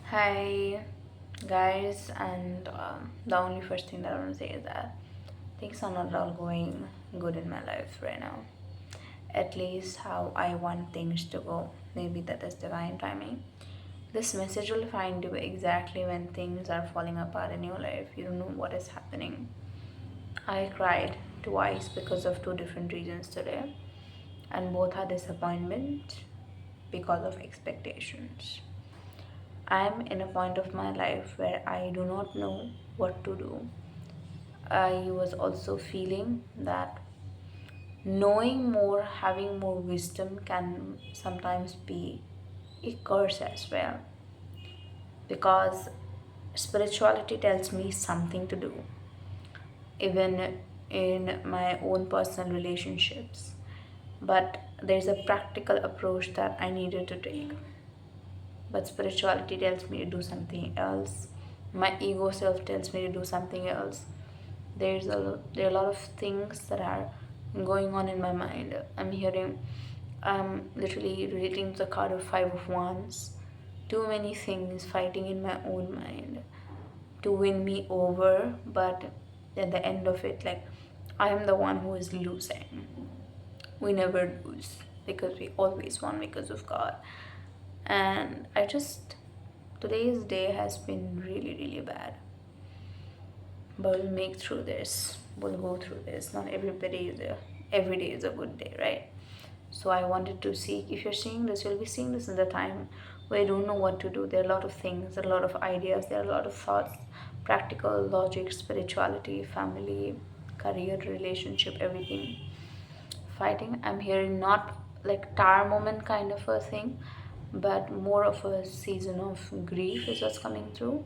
Hi, guys, and the only first thing that I want to say is that things are not all going good in my life right now. At least how I want things to go. Maybe that is divine timing. This message will find you exactly when things are falling apart in your life. You don't know what is happening. I cried twice because of two different reasons today, and both are disappointment because of expectations. I'm in a point of my life where I do not know what to do. I was also feeling that knowing more, having more wisdom can sometimes be a curse as well, because spirituality tells me something to do, even in my own personal relationships. But there's a practical approach that I needed to take. But spirituality tells me to do something else. My ego self tells me to do something else. There are a lot of things that are going on in my mind. I'm literally relating to the card of Five of Wands. Too many things fighting in my own mind to win me over, but at the end of it, like, I am the one who is losing. We never lose because we always won because of God. And today's day has been really, really bad. But we'll make through this. We'll go through this. Not every day is a good day, right? So I wanted to see, if you're seeing this, you'll be seeing this in the time where you don't know what to do. There are a lot of things, there are a lot of ideas, there are a lot of thoughts, practical logic, spirituality, family, career, relationship, everything fighting. I'm hearing not like tower moment kind of a thing, but more of a season of grief is what's coming through.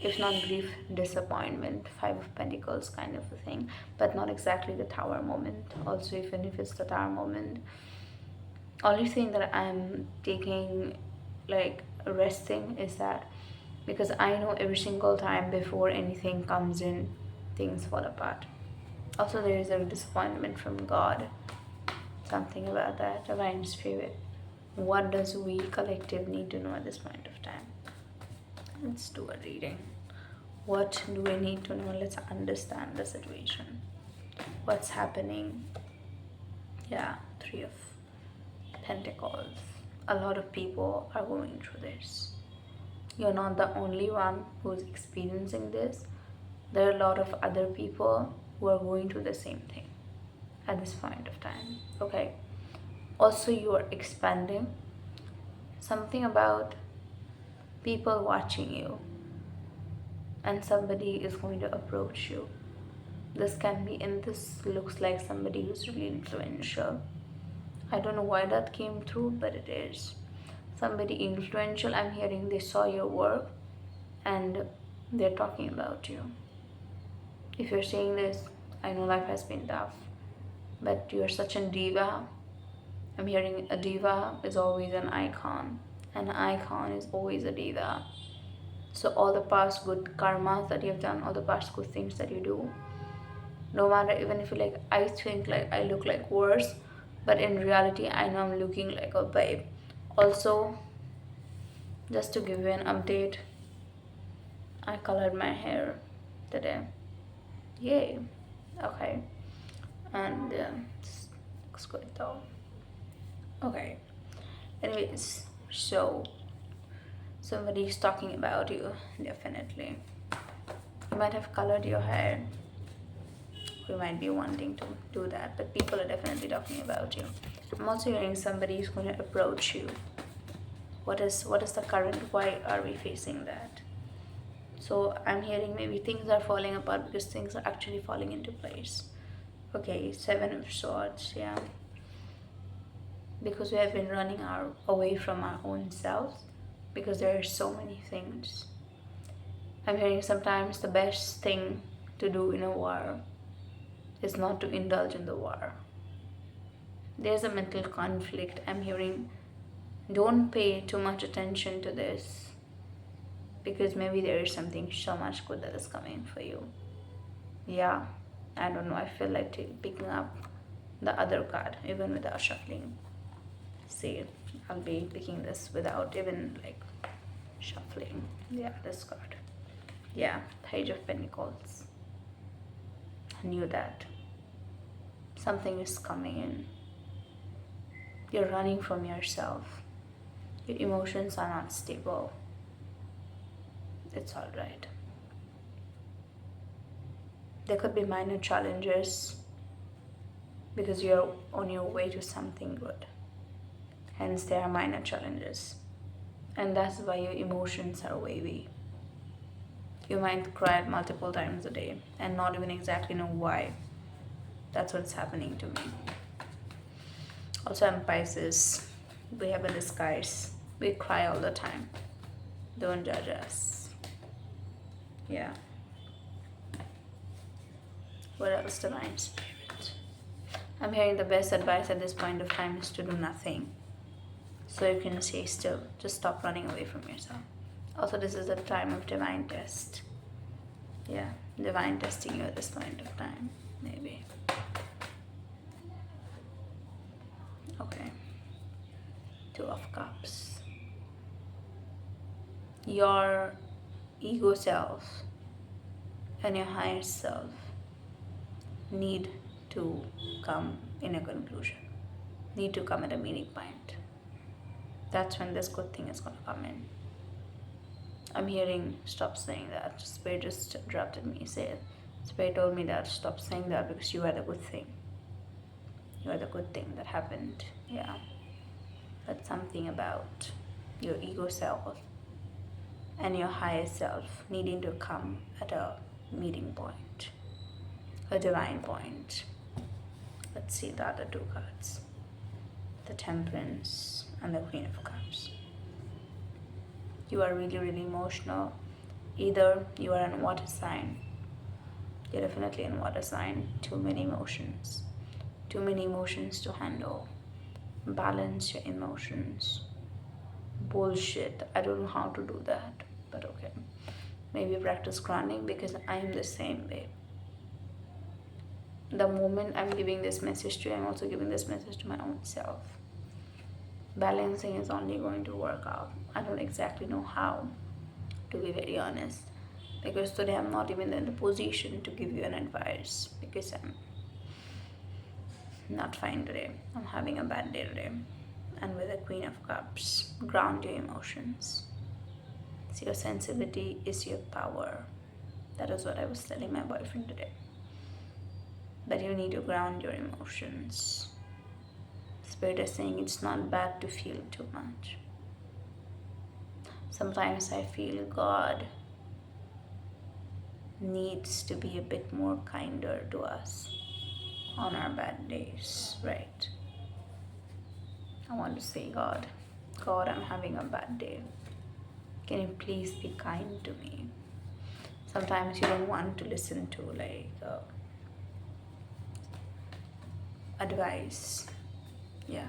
If not grief, disappointment, Five of Pentacles kind of a thing, but not exactly the tower moment. Also, even if it's the tower moment, only thing that I'm taking, like, resting, is that because I know every single time before anything comes in, things fall apart. Also, there is a disappointment from God. Something about that divine spirit. What does we collective need to know at this point of time? Let's do a reading. What do we need to know? Let's understand the situation. What's happening? Yeah, Three of Pentacles. A lot of people are going through this. You're not the only one who's experiencing this. There are a lot of other people who are going through the same thing at this point of time. Okay. Also, you are expanding. Something about people watching you, and somebody is going to approach you. This can be, and this looks like somebody who's really influential. I don't know why that came through, but it is somebody influential. I'm hearing they saw your work and they're talking about you. If you're saying this, I know life has been tough, but you're such a diva. I'm hearing a diva is always an icon. An icon is always a diva. So all the past good karmas that you've done, all the past good things that you do, no matter, even if you, like, I think like I look like worse, but in reality I know I'm looking like a babe. Also, just to give you an update, I colored my hair today. Yay. Okay. And looks good though. Okay. Anyways, so somebody's talking about you, definitely. You might have colored your hair. You might be wanting to do that, but people are definitely talking about you. I'm also hearing somebody is going to approach you. What is the current? Why are we facing that? So I'm hearing maybe things are falling apart because things are actually falling into place. Okay, Seven of Swords, yeah. Because we have been running away from our own selves, because there are so many things. I'm hearing sometimes the best thing to do in a war is not to indulge in the war. There's a mental conflict. I'm hearing, don't pay too much attention to this, because maybe there is something so much good that is coming for you. Yeah, I don't know. I feel like picking up the other card even without shuffling. See, I'll be picking this without even like shuffling. Yeah, this card. Yeah, Page of Pentacles. I knew that. Something is coming in. You're running from yourself. Your emotions are not stable. It's alright. There could be minor challenges because you're on your way to something good. Hence, there are minor challenges. And that's why your emotions are wavy. You might cry multiple times a day and not even exactly know why. That's what's happening to me. Also, I'm Pisces. We have a disguise. We cry all the time. Don't judge us. Yeah. What else, Divine Spirit? I'm hearing the best advice at this point of time is to do nothing. So you can stay still. Just stop running away from yourself. Also, this is a time of divine test. Yeah, divine testing you at this point of time. Maybe. Okay. Two of Cups. Your ego self and your higher self need to come in a conclusion, need to come at a meeting point. That's when this good thing is going to come in. I'm hearing stop saying that. Spirit just interrupted me. Spirit told me that stop saying that because you are the good thing. You are the good thing that happened. Yeah. That's something about your ego self and your higher self needing to come at a meeting point, a divine point. Let's see the other two cards. The Temperance and the Queen of Cups. You are really, really emotional. Either you are in water sign. You're definitely in water sign. Too many emotions. Too many emotions to handle. Balance your emotions. Bullshit. I don't know how to do that. But okay. Maybe practice grounding because I'm the same way. The moment I'm giving this message to you, I'm also giving this message to my own self. Balancing is only going to work out. I don't exactly know how, to be very honest, because today I'm not even in the position to give you an advice because I'm not fine today. I'm having a bad day today. And with the Queen of Cups, ground your emotions. So your sensitivity is your power. That is what I was telling my boyfriend today. But you need to ground your emotions. Spirit is saying it's not bad to feel too much. Sometimes I feel God needs to be a bit more kinder to us on our bad days, right? I want to say, God, I'm having a bad day. Can you please be kind to me? Sometimes you don't want to listen to advice. Yeah.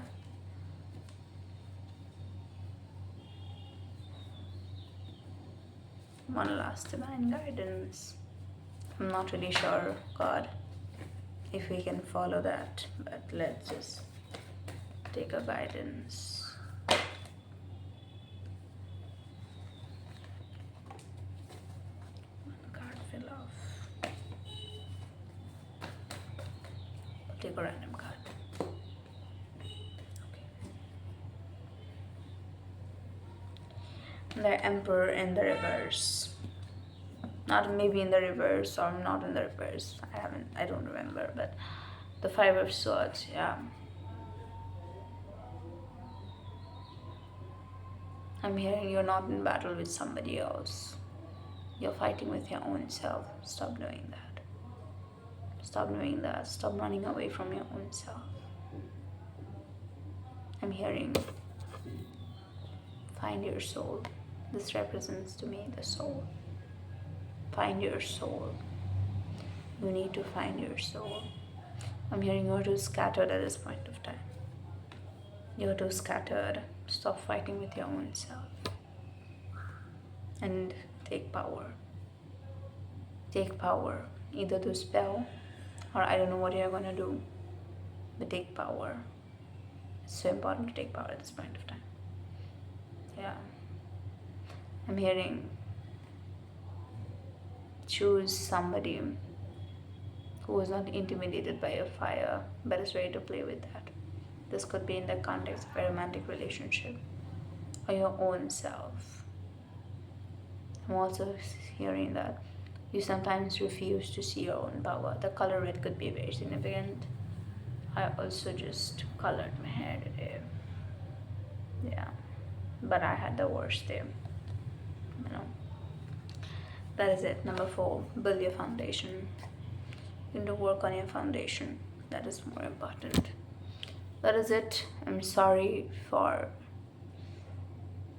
One last divine guidance. I'm not really sure, God, if we can follow that, but let's just take a guidance. One card fell off. Take a random card. The Emperor in the reverse. Not maybe in the reverse or not in the reverse. I don't remember, but the Five of Swords, yeah. I'm hearing you're not in battle with somebody else. You're fighting with your own self. Stop doing that. Stop doing that. Stop running away from your own self. I'm hearing find your soul. This represents to me the soul. Find your soul. You need to find your soul. I'm hearing you're too scattered at this point of time. You're too scattered. Stop fighting with your own self. And take power. Take power. Either do spell or I don't know what you're gonna do. But take power. It's so important to take power at this point of time. Yeah. I'm hearing choose somebody who is not intimidated by a fire but is ready to play with that. This could be in the context of a romantic relationship or your own self. I'm also hearing that you sometimes refuse to see your own power. The color red could be very significant. I also just colored my hair today. Yeah, but I had the worst day. You know, that is it. Number 4, build your foundation. You need to work on your foundation. That is more important. That is it. I'm sorry for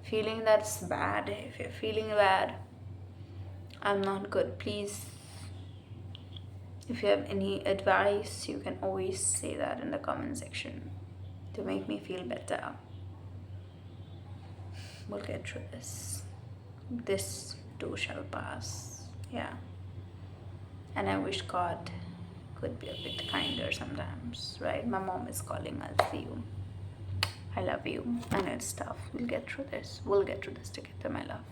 feeling that's bad. If you're feeling bad, I'm not good. Please, if you have any advice, you can always say that in the comment section to make me feel better. We'll get through this. This too shall pass. Yeah. And I wish God could be a bit kinder sometimes, right? My mom is calling. I'll see you. I love you. I know it's tough. We'll get through this. We'll get through this together, my love.